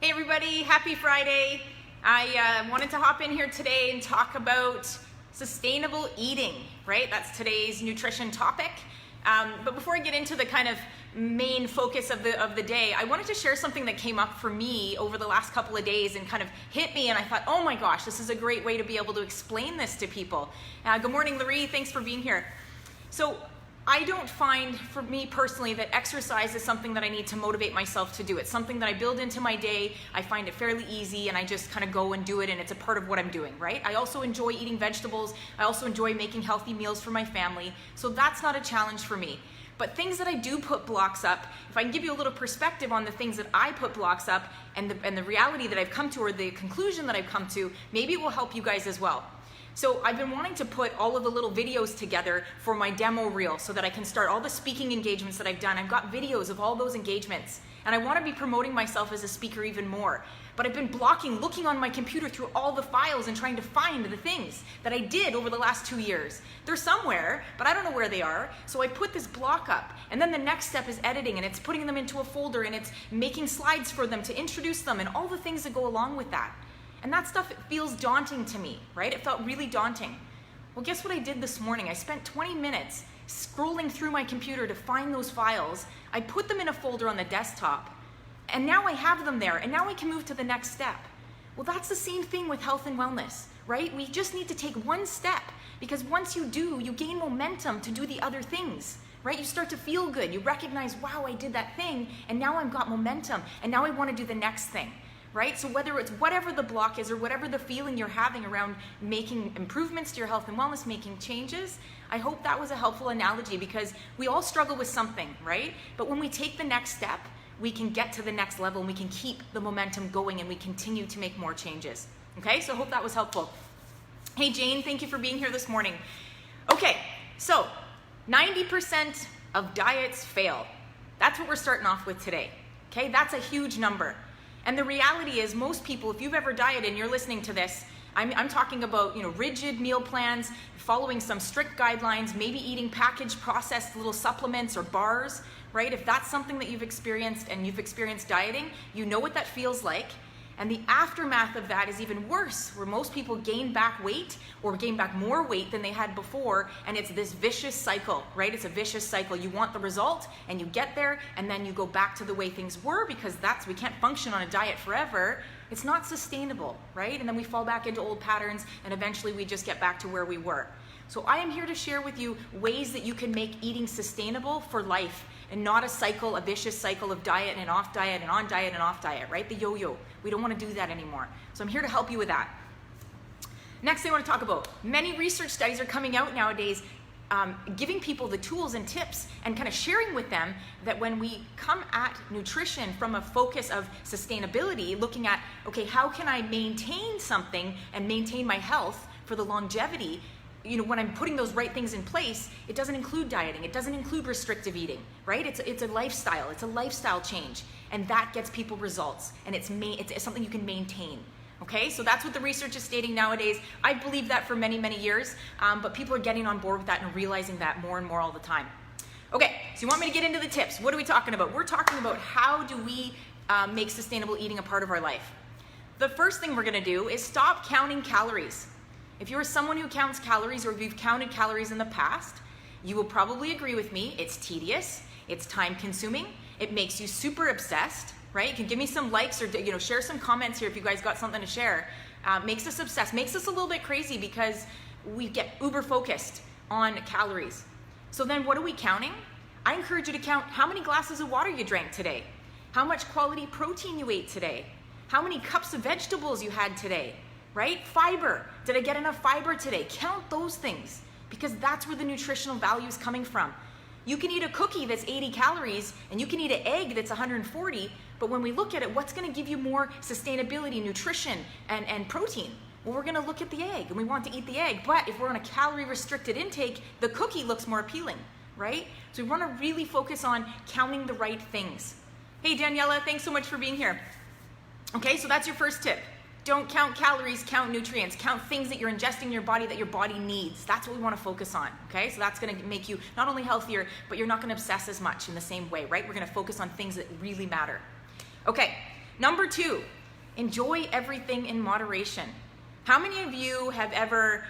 Hey everybody, happy Friday. I wanted to hop in here today and talk about sustainable eating, right? That's today's nutrition topic. But before I get into the kind of main focus of the day, I wanted to share something that came up for me over the last couple of days and kind of hit me, and I thought, oh my gosh, this is a great way to be able to explain this to people. Good morning, Larry, thanks for being here. So I don't find, for me personally, that exercise is something that I need to motivate myself to do. It's something that I build into my day. I find it fairly easy and I just kind of go and do it, and it's a part of what I'm doing, right? I also enjoy eating vegetables. I also enjoy making healthy meals for my family. So that's not a challenge for me. But things that I do put blocks up, if I can give you a little perspective on the things that I put blocks up and the reality that I've come to, or the conclusion that I've come to, maybe it will help you guys as well. So I've been wanting to put all of the little videos together for my demo reel so that I can start all the speaking engagements that I've done. I've got videos of all those engagements, and I want to be promoting myself as a speaker even more. But I've been looking on my computer through all the files and trying to find the things that I did over the last 2 years. They're somewhere, but I don't know where they are. So I put this block up, and then the next step is editing, and it's putting them into a folder, and it's making slides for them to introduce them and all the things that go along with that. And that stuff, it feels daunting to me, right? It felt really daunting. Well, guess what I did this morning? I spent 20 minutes scrolling through my computer to find those files. I put them in a folder on the desktop, and now I have them there, and now I can move to the next step. Well, that's the same thing with health and wellness, right? We just need to take one step, because once you do, you gain momentum to do the other things, right? You start to feel good. You recognize, wow, I did that thing, and now I've got momentum, and now I want to do the next thing. Right? So whether it's whatever the block is or whatever the feeling you're having around making improvements to your health and wellness, making changes, I hope that was a helpful analogy, because we all struggle with something, right? But when we take the next step, we can get to the next level, and we can keep the momentum going, and we continue to make more changes. Okay, so I hope that was helpful. Hey Jane, thank you for being here this morning. Okay, so 90% of diets fail. That's what we're starting off with today. Okay, that's a huge number. And the reality is, most people, if you've ever dieted and you're listening to this, I'm talking about, rigid meal plans, following some strict guidelines, maybe eating packaged, processed little supplements or bars, right? If that's something that you've experienced and you've experienced dieting, you know what that feels like. And the aftermath of that is even worse, where most people gain back weight or gain back more weight than they had before, and it's this vicious cycle, right? It's a vicious cycle. You want the result, and you get there, and then you go back to the way things were, because we can't function on a diet forever. It's not sustainable, right? And then we fall back into old patterns, and eventually we just get back to where we were. So I am here to share with you ways that you can make eating sustainable for life, and not a vicious cycle of diet and off diet and on diet and off diet, right? The yo-yo. We don't want to do that anymore. So I'm here to help you with that. Next thing I want to talk about, many research studies are coming out nowadays, giving people the tools and tips and kind of sharing with them that when we come at nutrition from a focus of sustainability, looking at, okay, how can I maintain something and maintain my health for the longevity? When I'm putting those right things in place, it doesn't include dieting. It doesn't include restrictive eating, right? It's a lifestyle. It's a lifestyle change, and that gets people results, and it's something you can maintain. Okay, so that's what the research is stating nowadays. I believed that for many, many years, but people are getting on board with that and realizing that more and more all the time. Okay, so you want me to get into the tips? What are we talking about? We're talking about how do we make sustainable eating a part of our life. The first thing we're going to do is stop counting calories. If you're someone who counts calories, or if you've counted calories in the past, you will probably agree with me. It's tedious, it's time consuming, it makes you super obsessed, right? You can give me some likes or share some comments here if you guys got something to share. Makes us obsessed, makes us a little bit crazy, because we get uber focused on calories. So then what are we counting? I encourage you to count how many glasses of water you drank today, how much quality protein you ate today, how many cups of vegetables you had today, right? Fiber. Did I get enough fiber today? Count those things, because that's where the nutritional value is coming from. You can eat a cookie that's 80 calories, and you can eat an egg that's 140, but when we look at it, what's going to give you more sustainability, nutrition, and protein? Well, we're going to look at the egg, and we want to eat the egg, but if we're on a calorie-restricted intake, the cookie looks more appealing, right? So we want to really focus on counting the right things. Hey, Daniela, thanks so much for being here. Okay, so that's your first tip. Don't count calories, count nutrients, count things that you're ingesting in your body that your body needs. That's what we want to focus on, okay? So that's going to make you not only healthier, but you're not going to obsess as much in the same way, right? We're going to focus on things that really matter. Okay, number 2, Enjoy everything in moderation. How many of you have ever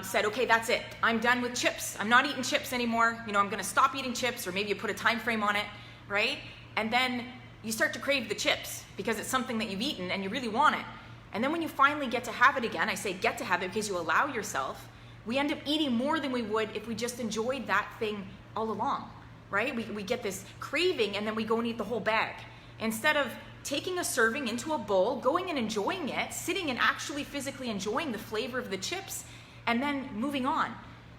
said, okay, that's it. I'm done with chips. I'm not eating chips anymore. I'm going to stop eating chips, or maybe you put a time frame on it, right? And then you start to crave the chips because it's something that you've eaten and you really want it. And then when you finally get to have it again, I say get to have it because you allow yourself, we end up eating more than we would if we just enjoyed that thing all along, right? We get this craving and then we go and eat the whole bag. Instead of taking a serving into a bowl, going and enjoying it, sitting and actually physically enjoying the flavor of the chips, and then moving on,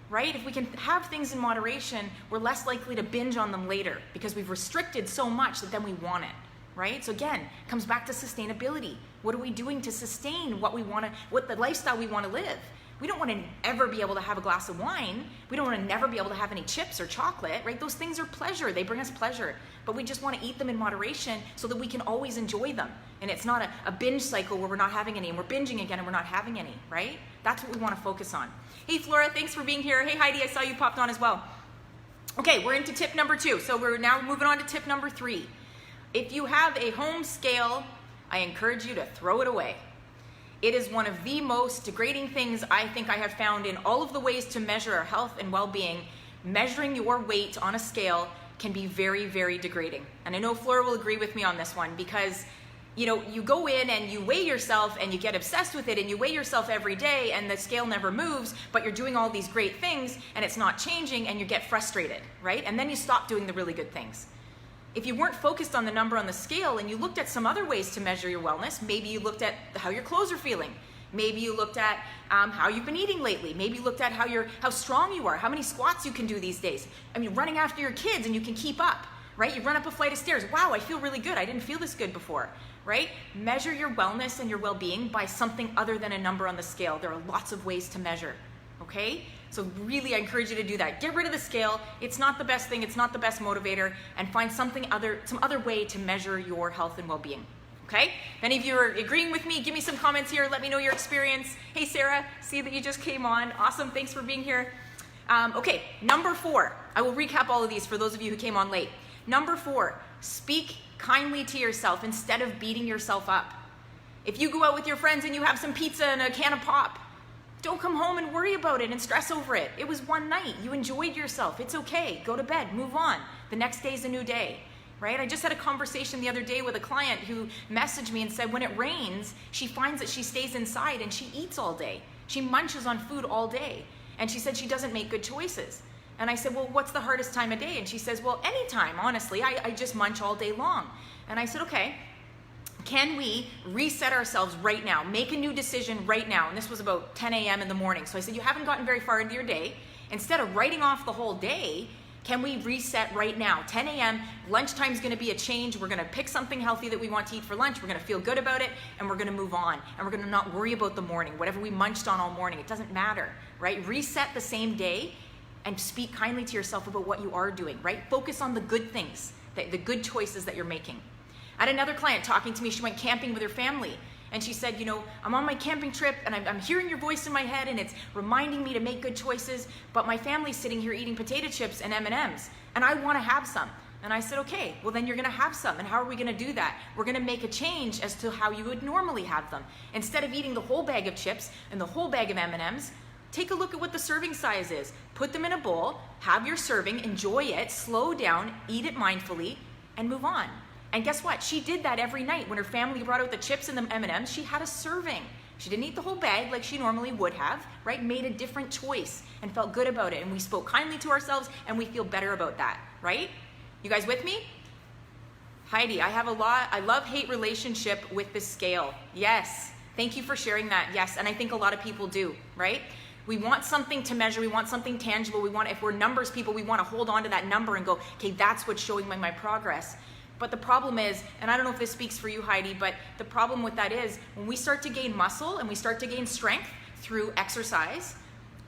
right? If we can have things in moderation, we're less likely to binge on them later because we've restricted so much that then we want it, right? So again, it comes back to sustainability. What are we doing to sustain what the lifestyle we want to live? We don't want to ever be able to have a glass of wine. We don't want to never be able to have any chips or chocolate, right? Those things are pleasure. They bring us pleasure. But we just want to eat them in moderation so that we can always enjoy them. And it's not a binge cycle where we're not having any and we're binging again and we're not having any, right? That's what we want to focus on. Hey, Flora, thanks for being here. Hey, Heidi, I saw you popped on as well. Okay, we're into tip number 2. So we're now moving on to tip number 3. If you have a home scale, I encourage you to throw it away. It is one of the most degrading things I think I have found in all of the ways to measure our health and well-being. Measuring your weight on a scale can be very, very degrading. And I know Flora will agree with me on this one because, you go in and you weigh yourself and you get obsessed with it and you weigh yourself every day and the scale never moves, but you're doing all these great things and it's not changing and you get frustrated, right? And then you stop doing the really good things. If you weren't focused on the number on the scale and you looked at some other ways to measure your wellness, maybe you looked at how your clothes are feeling. Maybe you looked at how you've been eating lately. Maybe you looked at how strong you are, how many squats you can do these days. I mean, running after your kids and you can keep up, right? You run up a flight of stairs. Wow, I feel really good. I didn't feel this good before, right? Measure your wellness and your well-being by something other than a number on the scale. There are lots of ways to measure, okay? So really, I encourage you to do that. Get rid of the scale. It's not the best thing. It's not the best motivator. And find some other way to measure your health and well-being. Okay? If any of you are agreeing with me, give me some comments here. Let me know your experience. Hey, Sarah, see that you just came on. Awesome. Thanks for being here. Okay, number 4. I will recap all of these for those of you who came on late. Number 4, speak kindly to yourself instead of beating yourself up. If you go out with your friends and you have some pizza and a can of pop, don't come home and worry about it and stress over it. It was one night. You enjoyed yourself. It's okay. Go to bed. Move on. The next day is a new day, right? I just had a conversation the other day with a client who messaged me and said when it rains, she finds that she stays inside and she eats all day. She munches on food all day. And she said she doesn't make good choices. And I said, well, what's the hardest time of day? And she says, well, anytime, honestly. I just munch all day long. And I said, okay. Can we reset ourselves right now? Make a new decision right now. And this was about 10 a.m. in the morning. So I said, you haven't gotten very far into your day. Instead of writing off the whole day, can we reset right now? 10 a.m., lunchtime is going to be a change. We're going to pick something healthy that we want to eat for lunch. We're going to feel good about it, and we're going to move on. And we're going to not worry about the morning, whatever we munched on all morning. It doesn't matter, right? Reset the same day and speak kindly to yourself about what you are doing, right? Focus on the good things, the good choices that you're making. I had another client talking to me. She went camping with her family. And she said, I'm on my camping trip and I'm hearing your voice in my head and it's reminding me to make good choices, but my family's sitting here eating potato chips and M&Ms and I want to have some. And I said, okay, well then you're going to have some. And how are we going to do that? We're going to make a change as to how you would normally have them. Instead of eating the whole bag of chips and the whole bag of M&Ms, take a look at what the serving size is. Put them in a bowl, have your serving, enjoy it, slow down, eat it mindfully, and move on. And guess what? She did that every night. When her family brought out the chips and the M&Ms, she had a serving. She didn't eat the whole bag like she normally would have, right? Made a different choice and felt good about it. And we spoke kindly to ourselves and we feel better about that, right? You guys with me? Heidi, I love-hate relationship with the scale. Yes. Thank you for sharing that. Yes. And I think a lot of people do, right? We want something to measure. We want something tangible. If we're numbers people, we want to hold on to that number and go, okay, that's what's showing my progress. But the problem is, and I don't know if this speaks for you, Heidi, but the problem with that is when we start to gain muscle and we start to gain strength through exercise,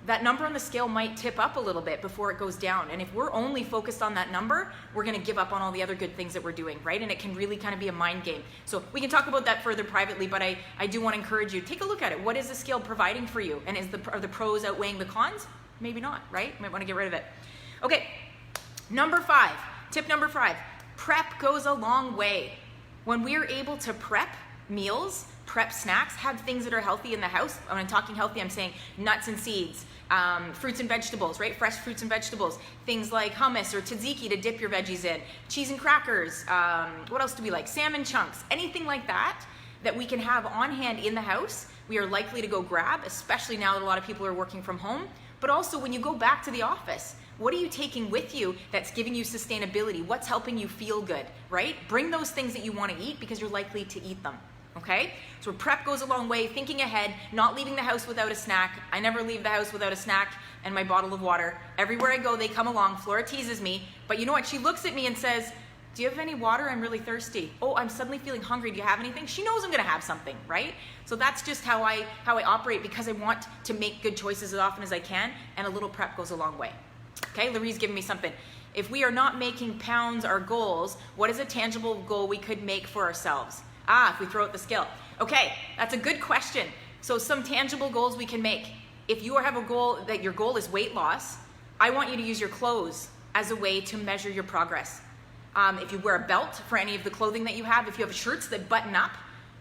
that number on the scale might tip up a little bit before it goes down. And if we're only focused on that number, we're going to give up on all the other good things that we're doing, right? And it can really kind of be a mind game. So we can talk about that further privately, but I do want to encourage you, take a look at it. What is the scale providing for you? And are the pros outweighing the cons? Maybe not, right? You might want to get rid of it. Okay, tip number 5. Prep goes a long way. When we are able to prep, meals, prep snacks, have things that are healthy in the house. When I'm talking healthy, I'm saying nuts and seeds, fruits and vegetables, right? Fresh fruits and vegetables, things like hummus or tzatziki to dip your veggies in, cheese and crackers, what else do we like? Salmon chunks, anything like that we can have on hand in the house, we are likely to go grab, especially now that a lot of people are working from home. But also when you go back to the office, what are you taking with you that's giving you sustainability? What's helping you feel good, right? Bring those things that you want to eat because you're likely to eat them, okay? So prep goes a long way, thinking ahead, not leaving the house without a snack. I never leave the house without a snack and my bottle of water. Everywhere I go, they come along. Flora teases me, but you know what? She looks at me and says, do you have any water? I'm really thirsty. Oh, I'm suddenly feeling hungry. Do you have anything? She knows I'm gonna have something, right? So that's just how I operate because I want to make good choices as often as I can, and a little prep goes a long way. Okay, Larie's giving me something. If we are not making pounds our goals, what is a tangible goal we could make for ourselves? If we throw out the scale. Okay, that's a good question. So some tangible goals we can make. If you have a goal that your goal is weight loss, I want you to use your clothes as a way to measure your progress. If you wear a belt for any of the clothing that you have, if you have shirts that button up,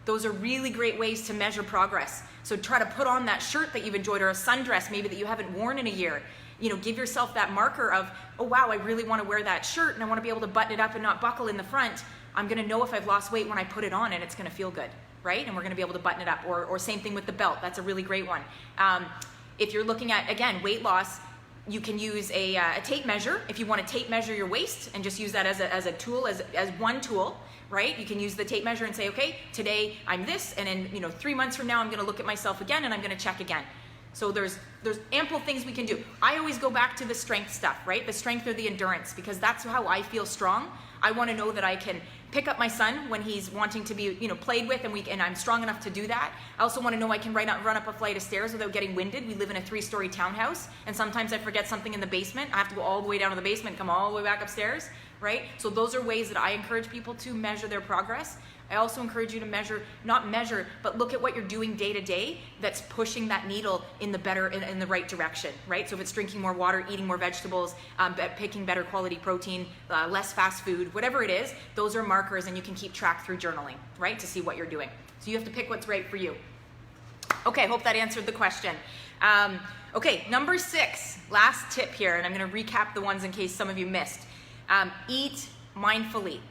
those are really great ways to measure progress. So try to put on that shirt that you've enjoyed or a sundress maybe that you haven't worn in a year. You know, give yourself that marker of, oh wow, I really want to wear that shirt and I want to be able to button it up and not buckle in the front. I'm going to know if I've lost weight when I put it on and it's going to feel good, right? And we're going to be able to button it up. Or same thing with the belt. That's a really great one. If you're looking at, again, weight loss, you can use a tape measure if you want to tape measure your waist and just use that as a tool, as one tool, right? You can use the tape measure and say, okay, today I'm this, and in 3 months from now I'm going to look at myself again and I'm going to check again. So there's ample things we can do. I always go back to the strength stuff, right? The strength or the endurance, because that's how I feel strong. I want to know that I can pick up my son when he's wanting to be, played with, and I'm strong enough to do that. I also want to know I can run up a flight of stairs without getting winded. We live in a 3-story townhouse, and sometimes I forget something in the basement. I have to go all the way down to the basement, come all the way back upstairs, right? So those are ways that I encourage people to measure their progress. I also encourage you to not measure, but look at what you're doing day to day that's pushing that needle in the right direction, right? So if it's drinking more water, eating more vegetables, picking better quality protein, less fast food, whatever it is, those are markers and you can keep track through journaling, right? To see what you're doing. So you have to pick what's right for you. Okay, hope that answered the question. Okay, number 6, last tip here, and I'm gonna recap the ones in case some of you missed. Eat mindfully.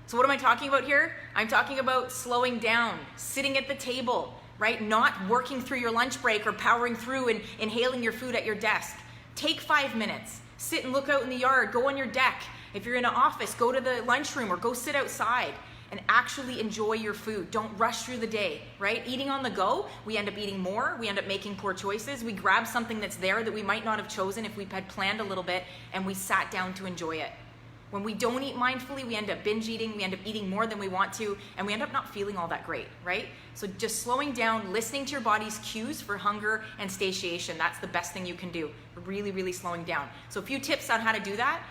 So what am I talking about here? I'm talking about slowing down, sitting at the table, right? Not working through your lunch break or powering through and inhaling your food at your desk. Take 5 minutes, sit and look out in the yard, go on your deck. If you're in an office, go to the lunchroom or go sit outside and actually enjoy your food. Don't rush through the day, right? Eating on the go, we end up eating more, we end up making poor choices. We grab something that's there that we might not have chosen if we had planned a little bit and we sat down to enjoy it. When we don't eat mindfully, we end up binge eating, we end up eating more than we want to, and we end up not feeling all that great, right? So just slowing down, listening to your body's cues for hunger and satiation, that's the best thing you can do, really, really slowing down. So a few tips on how to do that.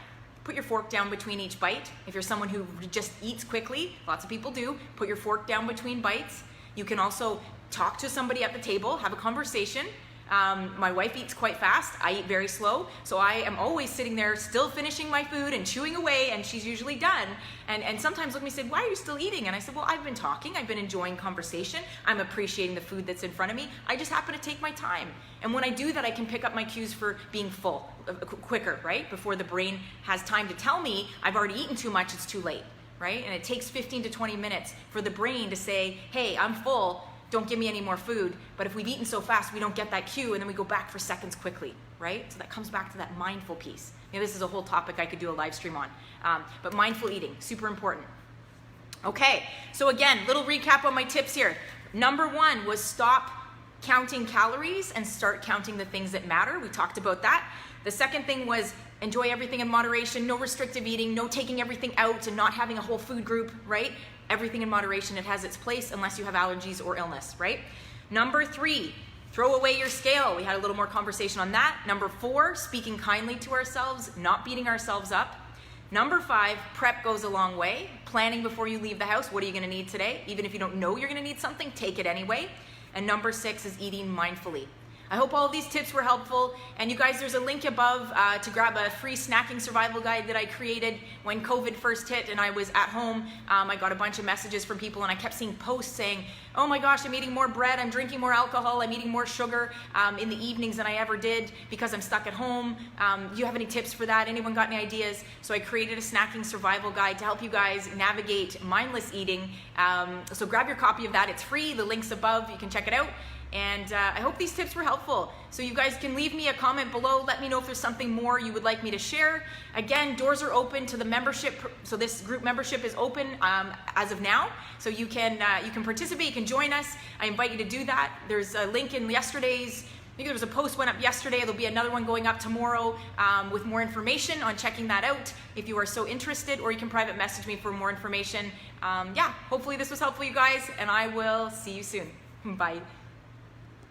Put your fork down between each bite. If you're someone who just eats quickly, lots of people do, put your fork down between bites. You can also talk to somebody at the table, have a conversation. My wife eats quite fast. I eat very slow. So I am always sitting there still finishing my food and chewing away, and she's usually done. And sometimes look at me and say, why are you still eating? And I said, well, I've been talking. I've been enjoying conversation. I'm appreciating the food that's in front of me. I just happen to take my time. And when I do that, I can pick up my cues for being full quicker, right? Before the brain has time to tell me I've already eaten too much, it's too late, right? And it takes 15 to 20 minutes for the brain to say, hey, I'm full. Don't give me any more food. But if we've eaten so fast, we don't get that cue, and then we go back for seconds quickly, right? So that comes back to that mindful piece. This is a whole topic I could do a live stream on. But mindful eating, super important. Okay, so again, little recap on my tips here. Number 1 was stop counting calories and start counting the things that matter. We talked about that. The second thing was enjoy everything in moderation, no restrictive eating, no taking everything out and not having a whole food group, right? Everything in moderation, it has its place unless you have allergies or illness, right? Number 3, throw away your scale. We had a little more conversation on that. Number 4, speaking kindly to ourselves, not beating ourselves up. Number 5, prep goes a long way. Planning before you leave the house. What are you gonna need today? Even if you don't know you're gonna need something, take it anyway. And number 6 is eating mindfully. I hope all of these tips were helpful. And you guys, there's a link above to grab a free snacking survival guide that I created when COVID first hit and I was at home. I got a bunch of messages from people and I kept seeing posts saying, oh my gosh, I'm eating more bread, I'm drinking more alcohol, I'm eating more sugar in the evenings than I ever did because I'm stuck at home. Do you have any tips for that? Anyone got any ideas? So I created a snacking survival guide to help you guys navigate mindless eating. So grab your copy of that. It's free. The link's above. You can check it out. And I hope these tips were helpful. So you guys can leave me a comment below. Let me know if there's something more you would like me to share. Again, doors are open to the membership. So this group membership is open as of now. So you can participate, you can join us. I invite you to do that. There's a link in yesterday's, I think there was a post went up yesterday. There'll be another one going up tomorrow with more information on checking that out if you are so interested, or you can private message me for more information. Yeah, hopefully this was helpful, you guys, and I will see you soon. Bye.